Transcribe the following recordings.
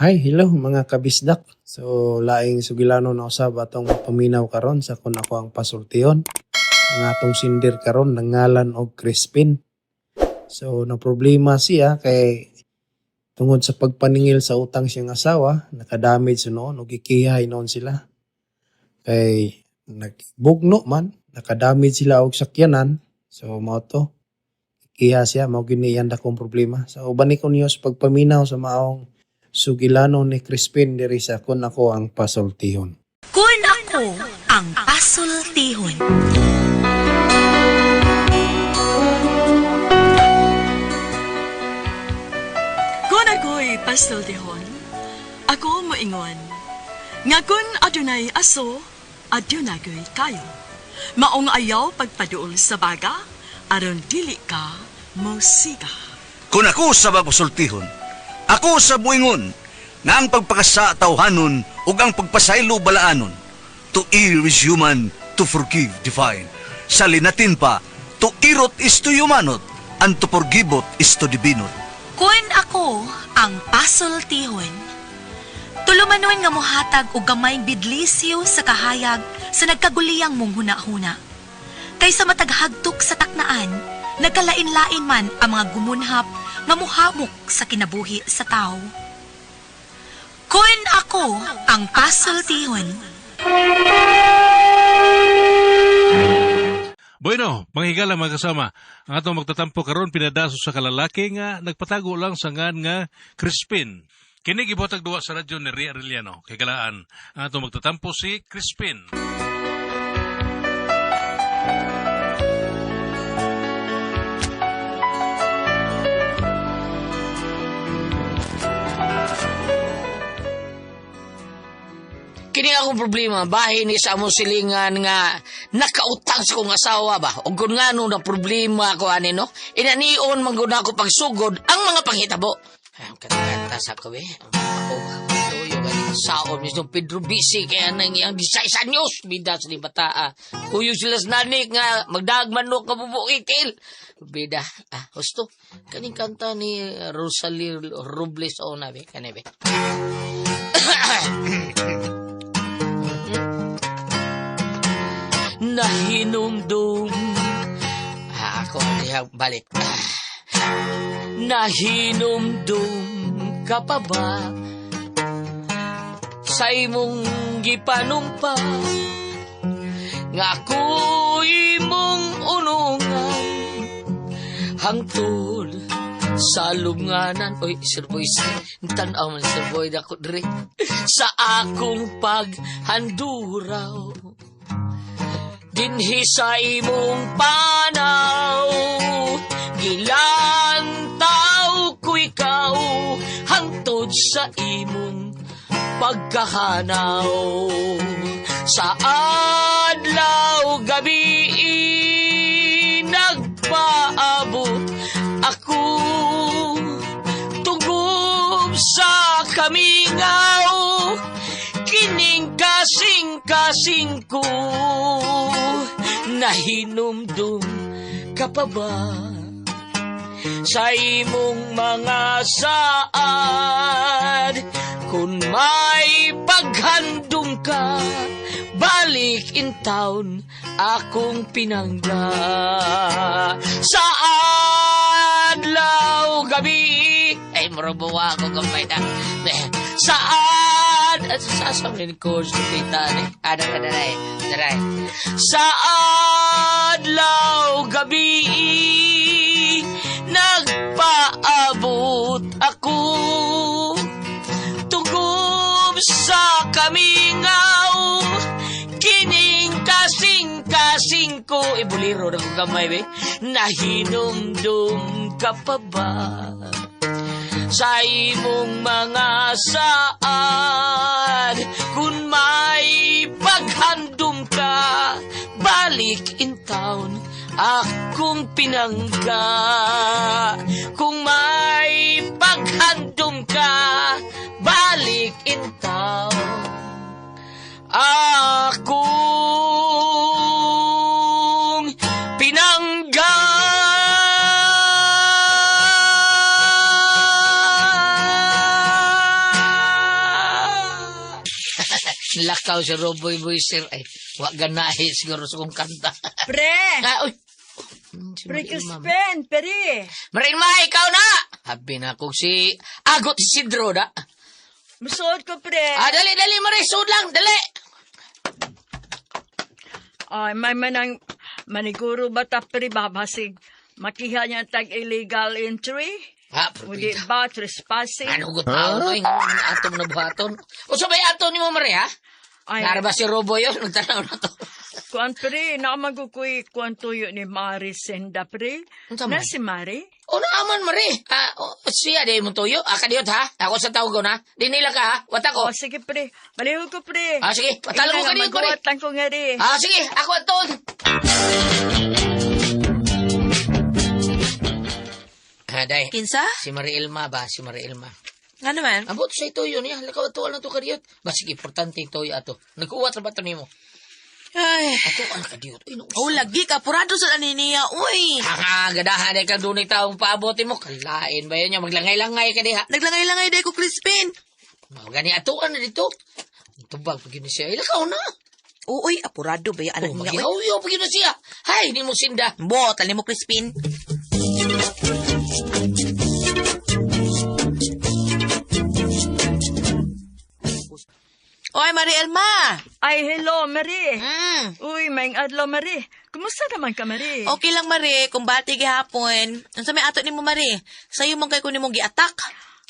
Hi, hello mga kabisdak. So, laing sugilano na usab atong paminaw karon sa kun ako ang pasultihon. Ang atong sindir karon nangalan og Crispin. So, na problema siya kay tungod sa pagpaningil sa utang siyang asawa, nakadamage noon ug ikihay noon sila. Kay nagbugno man, nakadamage sila og sakyanan. So, mao to. Ikiha siya, mao gini yan dakong problema. So, uban ko niyo sa pagpaminaw sa maong sugilano ni Crispin diri sa kun ako ang pasultihon. Kun ako ang pasultihon. Kun ako'y pasultihon, ako moingon. Nga kun adunay aso, adunay kayo. Maong ayaw pagpaduol sa baga, aron dili ka musiga. Kung ako sa pasultihon, ako sa buingon, nga ang pagpakasa tawhanon ug ang pagpasaylo balaanon. To err is human, to forgive divine. Sa linatin pa, to irot is to humanot, and to forgivot is to divinot. Kun ako ang pasultihon. Tulumanon nga mohatag og gamayng bidlisyo sa kahayag sa nagkaguliyang mong huna-huna. Kaysa mataghagtok sa taknaan, nagkalain-lain man ang mga gumunhap nga muhamok sa kinabuhi sa tao. Kun ako ang pasultihon. Bueno, manghigala mga kasama. Ang atong magtatampo karon pinadaso sa kalalaki nga nagpatago lang sa ngan nga Crispin. Kini gibotag duwa sa radyo ni Ria Arellano. Kay galaan, ang atong magtatampo si Crispin. Kini akong problema, bahin ni sa among silingan nga nakautang sa kong asawa ba? O kung nga na problema ko ani no? Inanion mangguna ko pagsugod ang mga panghitabo. Ay, kata sa ko eh. Ako, yung saon mismo Pedro Bisi kaya nang iyang 16 anyos. Bida sa bataa. Kuyo sila sa nanik nga magdagmanok nga bubukikil. Bida, gusto. Kaning kanta ni Rosalie Robles o nabi, kanibe. Nahinumdum ako balik nahinumdum ka pa ba sa imong gipanumpa nga ako'y mong unungan hangtod sa lubnganan oy Sir Boy tanaw man Sir Boy dako dire sa akong paghanduraw dinhi sa imong panaw gilantaw ko ikaw hangtod sa imong pagkahanaw sa adlaw gabi nagpaabot ako tugob sa kamingaw kining kasing ko nahinumdum ka pa ba sa imong mga saad kung may paghandom ka balik in town akong pinangga sa adlaw gabi ay marabawa ako gamay na saan at sasamin ko sa kita ni daray sa adlaw gabi nagpaabot ako tugob sa kamingaw kining kasing ko ibuliro na ko gamay be nahinumdum ka pa ba sa imong mga saad kung may paghandom ka balik in town akong pinangga kung may paghandom ka balik in town akong pinangga. Lakaw si Roboy Boy, sir. Ay, wag ganahe siguro sa kong kanta. Pre! Ah, uy. Si Pre Marilma. Crispin, peri! Marilma, ikaw na! Habi na kong si Agot Sidro na. Musuot ko, pre! Dali, Maray, sud lang, dali! Ay, may manang maniguro ba ta, pre, babasig makiha niya tag-illegal entry? Hindi Pwede. ba trespassing? Ano ko tao no? Yung atom na buhaton. O sabay atom ni mo, Maray, ha? Ay, Nara ba si Roboy yun? Nagtanaw na to. kuan pre, namagukuy kuan tuyo ni Mari Senda, pre. Unsa Na man? si Mari? O naaman, Maray. Siya, di mo tuyo. Kadiyot, ha? Ako sa tawag ko na. Di nila ka, ha? Wata ko. Oh, sige, pre. Malihog ko, pre. Sige, patalo mo kadiyot, Maray. Magawatan ko nga rin. Sige, ako aton. Day. Kinsa? Si Marilma ba? Si Marilma. Nga naman? Abot sa ito yun, ya. Lakaw ito, ano ito kadiyot? Sige, importante ito, ato. Nagkuwat na ba ito nimo? Ay, Ato, ano kadiyot? Uy, oh, lagi ka. Purado sa aniniya, uy. gadahan ay kang dunay taong paabotin mo. Kalain ba yun niya? Maglangay-langay ka diha. Naglangay-langay day ko, Crispin. Gani atuan na dito. Ito ba, pag yun siya, ilakaw na. Uy, apurado ba yung anak niya? Uy, Magyaw-yaw, pag yun siya. Hay, hindi mo sinda. bo, tali mo, Crispin. Oy, Marie Elma. Ay, hello, Mari. Mm. Uy, maing adlaw, Mari. Kumusta naman ka, Mari? Okay lang, Marie. Kung bati gihapon. Ang sa may ato ni mo, Marie. Sa'yo man kay ko ni mong gi-attack.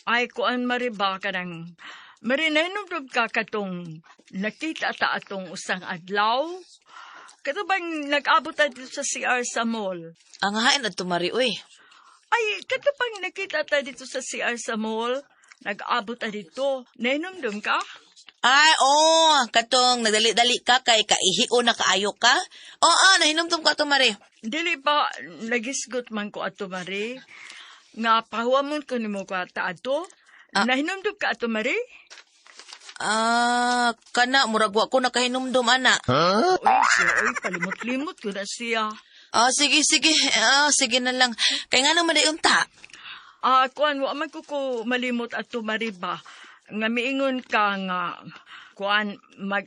Ay, kuan, Mari, ba ka nang... Mari, nainumdum ka katong nakita ta atong usang adlaw? Kato bang nag-abot ta dito sa CR sa mall? Ang hain at Marie, uy. Ay, kato bang nakita ta dito sa CR sa mall? Nag-abot ta dito. Nainumdum ka? Ay, katong nagdali-dali ka kay kaihiyo na kaayo ka. Nahinumdum ka to, Marie. Dili ba nagisgot man ko ato, Mari? Nga pahuamon ko ni mo ko ata ato? Nahinumdum ka ato, Mari? Kana, muragwa ko nakahinumdum, ana. Uy, siya, palimot-limot ko na siya. Sige. Sige na lang. Kaya nga naman yung ta. Kuan, wa man ko malimot ato, Mari ba? Nga miingon ka nga, kuan,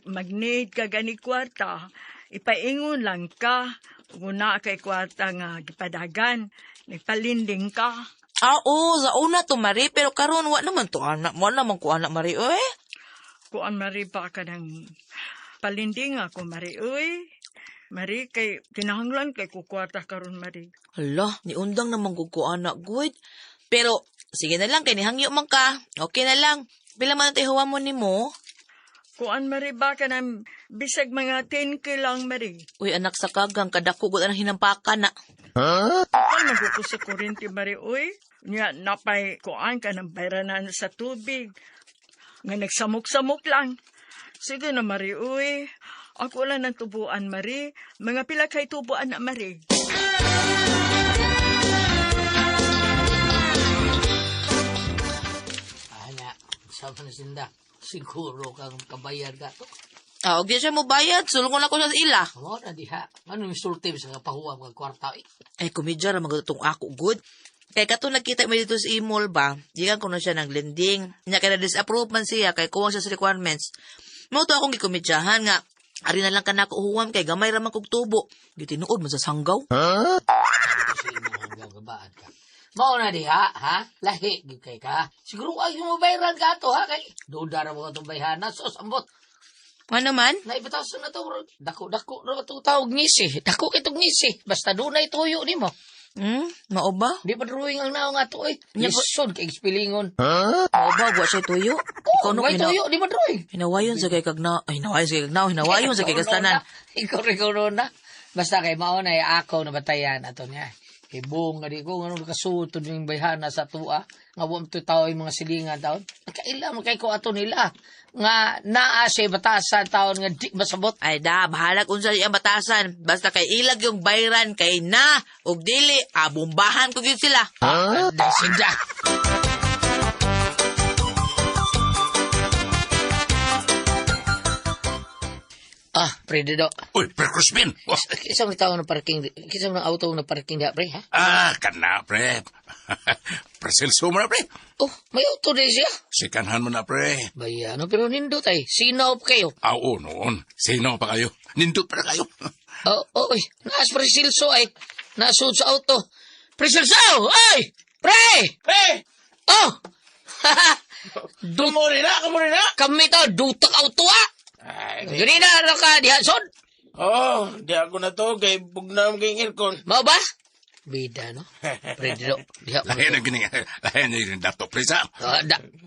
mag-need ka gani kwarta, ipaingon lang ka, guna kay kwarta nga gipadagan, nagpalinding ka. Sa una to, Marie, pero karon wa naman to, anak mo naman ko, anak, Marie, uy. Kuan, Mari, ba ka ng palinding ako, Mari, uy. Mari, kay kinahanglan kay kukwarta karon, Mari. Hala, niundang naman ko, anak, good. Pero, sige na lang, kay nihangyo man ka. Okay na lang. Pila man tayo huwa mo ni mo? Kuan, Mari, ba ka ng bisag mga 10K lang, Mari. Uy, anak sa kagang, kadako ko na hinampakan na. Kuan, maguko sa kurinti, Mari, uy. Nya, napay kuan ka ng bayranan sa tubig. Nga nagsamok-samok lang. Sige na, Mari, uy. Ako lang ng tubuan, Mari. Mga pila kay tubuan na, Mari. Sabi na sinda. Siguro kang kabayad ka to. Og di siya mo bayad, sulungon ako sa ila. Mo na diha. Ano yung sulti sa kapahuwa mga kwarta eh? Ay, kumidya ra magatong ako, good. Kay kato nakita mo dito sa imol ba, diyan ko na siya naglending. Nya kaya disapprove man siya, kay kuwang siya sa requirements. Mao to akong gikumidyahan nga, ari na lang ka na ko uhuwam, kay gamay ra man kog tubo. Gitinuod man sa sanggaw. Kasi mo hanggang gabaan ka. Mao na diha, ha? Lahi, gid kay ka. Siguro ay yung mabayaran ka to, ha? Kay duda ra mo itong bayhana. So, sambot. Ano man? Naibatasan na to, bro. Dako na ito tawag ngisi. Dako kitong ngisi. Basta doon na ituyo ni mo. Mao ba? Di pa drawing ang naong ato, eh. Lisod kay expilingon. Mao ba, wa siya tuyo? Ikaw no, May tuyo, di ba drawing? hinawayon sa kay kagna, ay hinawayon sa kay kagna, hinawayon sa kay kastanan. Ikaw na. Basta kay mauna, ako na batayan ato niya. Kay buong nga di ko, ano nakasuto yung bayhana sa tua. Nga buong tao yung mga silingan taon. Nagkaila mo kay ko ato nila. Nga naa siya batasan taon nga di masabot. Ay da, bahala kung sa iyang batasan. Basta kay ilag yung bayran kay na, ug dili, bombahan ko yun sila. Dahil sinda. Pre, dido. Uy, pre Crispin. Oh. Kisang ni tao na parking, kisang ng auto na parking da, pre, ha? Kana, pre. Pre Celso mo na, pre. Oh, may auto din siya. Sikanhan mo na, pre. Baya, ano, pero nindot ay, sinop kayo. Oo, noon. Sino pa kayo? Nindot pa na kayo. Oy, naas pre Silso ay, nasud sa auto. Pre Silso, ay! Pre! Pre! Oh! Kumuri na! Kami to, dutak auto, ha? Ay, Ganina, ano ka, dihason? oh, di ako na to, kay bugnam kay aircon. Mau ba? Bida, no? Pre, dido, diha mo. Lahin na gini. Lahin na yung dato, pre, sa.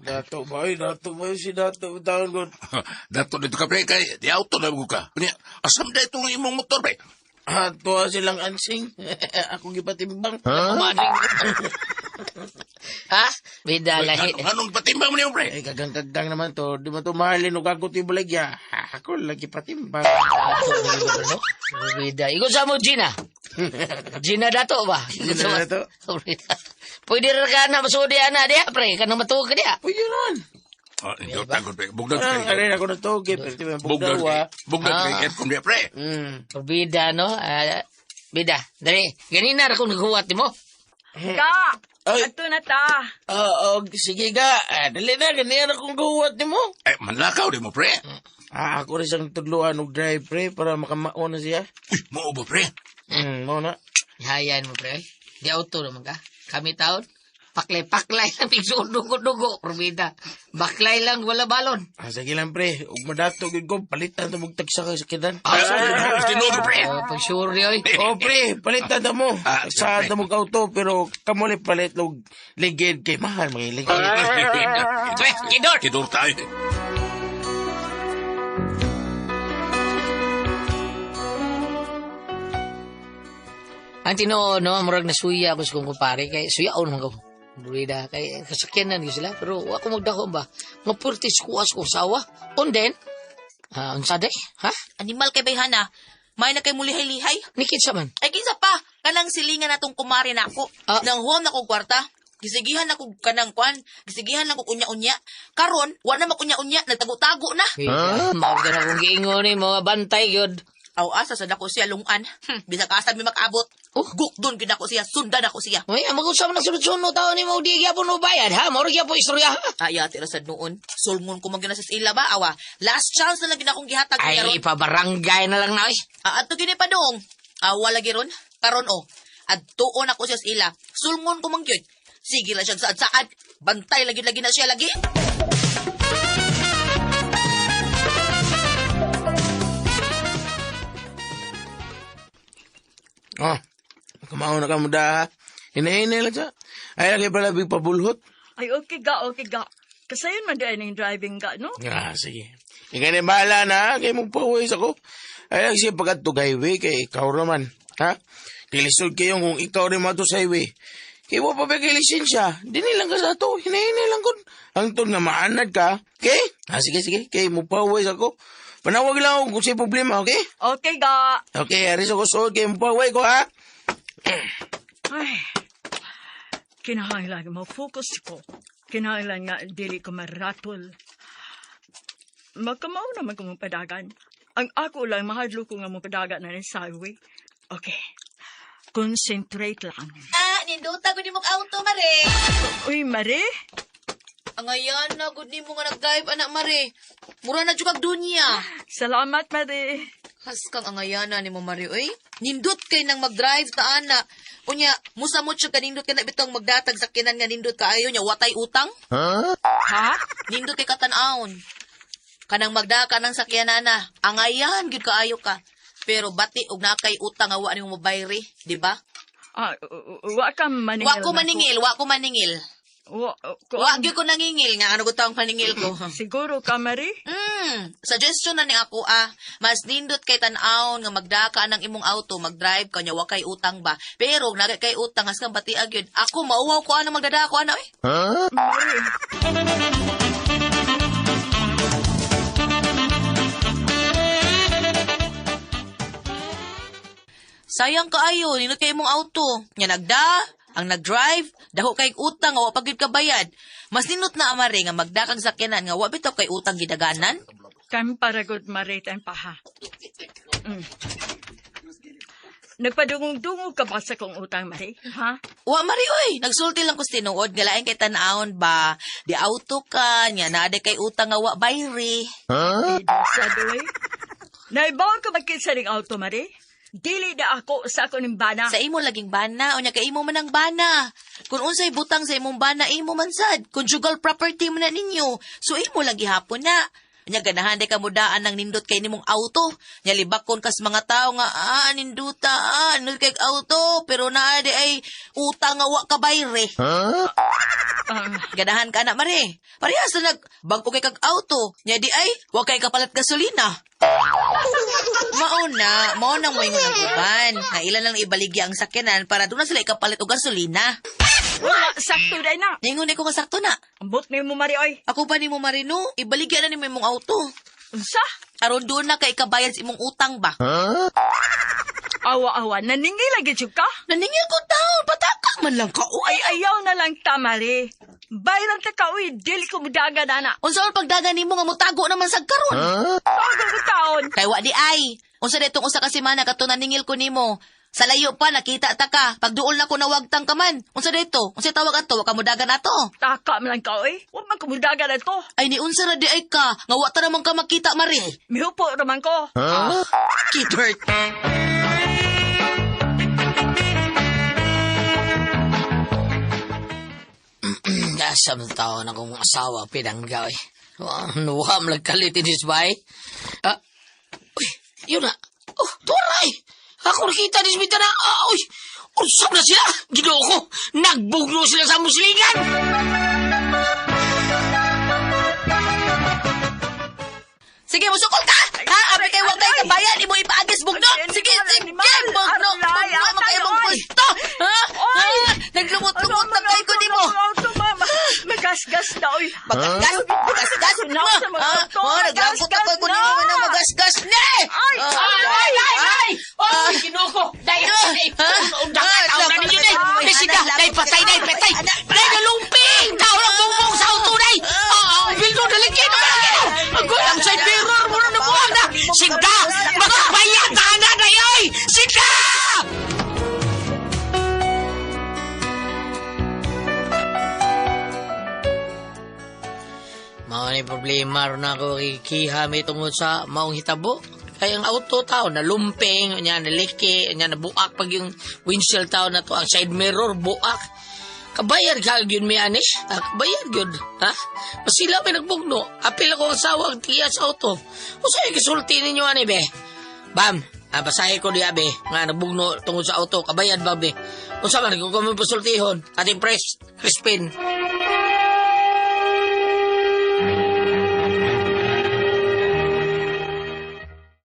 Dato ba si Dato, taon ko. Dato dito ka, pre, kay di auto na ka. Kunya, asam na itong imong motor, pre. Tuwa silang ansing. Ako gipatimbang. Kumaning. Ha? Bida, lahi. Anong patimbang mo niyo, pre? Ay, kagang naman to. Di mo to mahalin o kagot yung buligya. Ako lagi patimbang. Ato, no? Bida. Ikaw sa mo, Gina. Gina dato ba? Gina dato. Pwede rin ka na masudi na diha, pre. Ka na matuwa ka diha. Pwede naman. Hindi ako tagod, pre. Bugdag Parang kay. alin ako na to, kay pwede mo Bugdag bugdawa. kay. Bugdag kay. Kung di, pre. Bida, no? Bida. Dali. Ganina ra kung naghuwat mo. Ka! Ay. Ato na ta. Sige ga. Dali na, ganyan akong gahuwat ni mo. Eh, manlakaw di mo, pre. Ako rin siyang tudluan og drive, pre, para makamaon na siya. Uy, mo ba, pre? Mo na. Hayan mo, pre. Di auto naman ka. Kami taon. Paklay lang. Pigsuon dugo-dugo. Probida. Baklay lang, wala balon. Sige lang, pre. Ug madato gid ko, palitan to mong tagsa kay sakidan. Tinudo, pre. Pag-sure oy. Pre, palitan ta mo. Sa pre. ta mo auto, pero kamo li palit og ligid kay mahal mga ligid. Pre, kidor. Kidor tayo. Ang tinoo, no, murag na suya ako sa kong kumpare. Kay suya naman ko. Burida. Kay kasakyanan ko sila. Pero ako magdako ba? Mapurtis ko as kong sawa. On then, unsaday, ha? Animal kay bayhana. May na kay mulihay-lihay. Nikit sa man. Ay kinsa pa, kanang silingan natong kumari na ako. Nang huwam na kong kwarta. Gisigihan ako kanang kwan. Gisigihan ako unya-unya. Karon, wa na makunya-unya, nagtago-tago na. Mawag na akong giingon eh, mga bantay, yun. Aw asa sa dako siya lungan. Bisa ka asa mi makabot. Guk doon gid ako siya, sundan ako siya. May mag-usap na sunod-sunod tao ni mo, di gyapon mo bayad, ha? Mawag gyapon istorya, ha? Ay, ate rasad noon. Sulngon ko magina sa ila ba, awa. Last chance na lagi na akong gihatag Ay, karon. ipabarangay na lang na, eh. Ato gini pa dong. Awa lagi ron. Karon adtuon ako siya sa ila. Sulngon ko mangyod. Sige lang siya saad-saad. Bantay lagi-lagi na siya lagi. Kumaon na ka mo da. Hinahinay lang siya. Ay, lagi pala big pabulhot. Ay, okay ga. Kasayon man dahil yung driving ka, no? Sige. Ikaw na bahala na, kay mong paways ako. Ay, lang siya pagkat to highway, kay ikaw naman. Ha? Kilisod kayo kung ikaw rin mato sa highway. Kaya mo pa ba kay lisensya? Di nilang ka sa to. Hinahinay lang kun. Ang ton nga maanad ka. Okay? Sige. Kay mong paways ako. Panawag lang ako kung siya problema, okay? Okay ga. Okay, aris ako suod kay mong paway ko, ha? Ay, kinahanglan mo focus ko. Kinahanglan nga dili ko maratol. Magkamao naman ko mong padagan. Ang ako lang mahadlo ko nga mong padagan na sa highway. Okay. Concentrate lang. Ninduta ko ni mong auto, Mare. Uy, Mare? Ang ayan na, good ni mo nga nag-drive, anak Mare. Mura na jukag dunya. Salamat, Mare. Has kang angayana ni mo, Mare, oy. Nindot kay nang mag-drive ta, ana. Unya, musamot siya kanindot ka na bitong magdatag sa kinan nga nindot ka ayo niya, watay utang. Ha? Nindot kay katanaon. Kanang magdaka ng sakyanana, angayan, gid kaayo ka. Pero bati og nakay utang nga wa ni mo bayri, di ba? Wa ka maningil. Wa ko maningil. Wa gyud ko nangingil nga ano gutang paningil ko. Siguro ka, Mare? Suggestion na ni ako mas nindot kay tan-aon nga magdaka ng imong auto, mag-drive ka nya wa kay utang ba. Pero nagay kay utang as kang bati agyud. Ako mauwaw ko ano magdadako ana eh. Mare. Sayang kaayo, nindot kay imong auto. Nya ang nag-drive, daho kay utang nga wa pa gyud kabayad. Mas nindot na amare nga magdakang sakyanan nga wa bitaw kay utang gidaganan. Time para good, Mare. Time pa, ha? Nagpadungong-dungog ka ba sa kong utang, Mari? Ha? Wa mari oy, nagsulti lang ko sa tinuod nga lain kay tanaon ba. Di auto ka nya na kay utang nga wa bayri. Sa doy. Naibawon ka magkit sa ring auto, Mari? Dili na ako sa ako ng bana. Sa imo laging bana o nya kay imo man ang bana. Kung unsay butang sa imong bana imo man sad. Conjugal property man na ninyo. So imo lang gihapon na. Nya ganahan day kamudaan ng nindot kay nimong auto. Nya libakon kas mga tao nga ninduta nindot kay auto pero naa di ay utang nga wa ka bayre. Ganahan ka na mare. Parehas na nagbangko kay kag auto. Nya di ay wa kay kapalit gasolina. Mao nang moingon ang uban. Na ilan lang ibaligya ang sakyanan para doon na sila ikapalit og gasolina. Wala, sakto day na. Ningon ko nga sakto na. Ambot na mo, Mari, oy. Ako pa ni mo marino, ibaligya na ni mo imong auto. Unsa? Aron doon na kay ikabayad sa imong utang ba? Awa-awa, naningil lagi jud ka? Naningil ko taon, pataka man lang ka. Ay, ayaw na lang ta, Mari. Bayran ta ka, uy. Dili ko mudaga na na. Unsa man pagdagan nimo nga mutago naman sa karon? Tago ko taon. Kay wa di ay. Unsa detong usa ka semana kadto naningil ko nimo. Sa layo pa nakita ta ka. Pagduol na ko nawagtang ka man. Unsa deto? Unsa tawag ato? Wa ka mudagan ato. Taka man lang ka, uy. Huwag man ko mudaga na to. Ay ni unsa ra di ay ka. Nga wa ta naman ka makita mari. Mihupo naman ko. Kidert. Asam tao na kong asawa pinanggaw eh. Nuham lagkalit inis ba eh? Uy, yun na. Oh, turay! Ako nakita ni Smita na, uy, usap na sila. Ginoo ko, nagbugno sila sa muslingan. Sige, musukol ka! Ha? Ape kay wag tayo kabayan, imo ipaagis bugno. Sige, bugno. Bugno, makaya mong pwesto. Ha? Naglumot-lumot na kayo ko di mo. Magasgas na, uy. Magasgas? Magasgas? Naglumot na kayo ko di mo na magasgas na eh. Ay! Oh, kinuko. Dahil, undangan na ninyo na. Mesika, dahil patay. Dahil nalumping. Tawag bumbong sa auto na eh. Bildo, daligin. Magkulang sa mirror mo na nabuwag na. Sinta, magkabayat na na yoy. Sinta! Mao ni problema ron ako kikihami tungod sa maong hitabo. Kaya ang auto tao na lumping, nya naliki, nya nabuak pag yung windshield tao na to, ang side mirror buak. Kabayad ka yun may anis? Kabayad yun, ha? Masila may nagbugno. Apil ako ang sawag tiya sa auto. O sa'yo kisulti ninyo ani be? Bam, basahin ko niya be, nga nagbugno tungod sa auto. Kabayad ba be? O sa man, kung kami pasultihon, ating press, Crispin.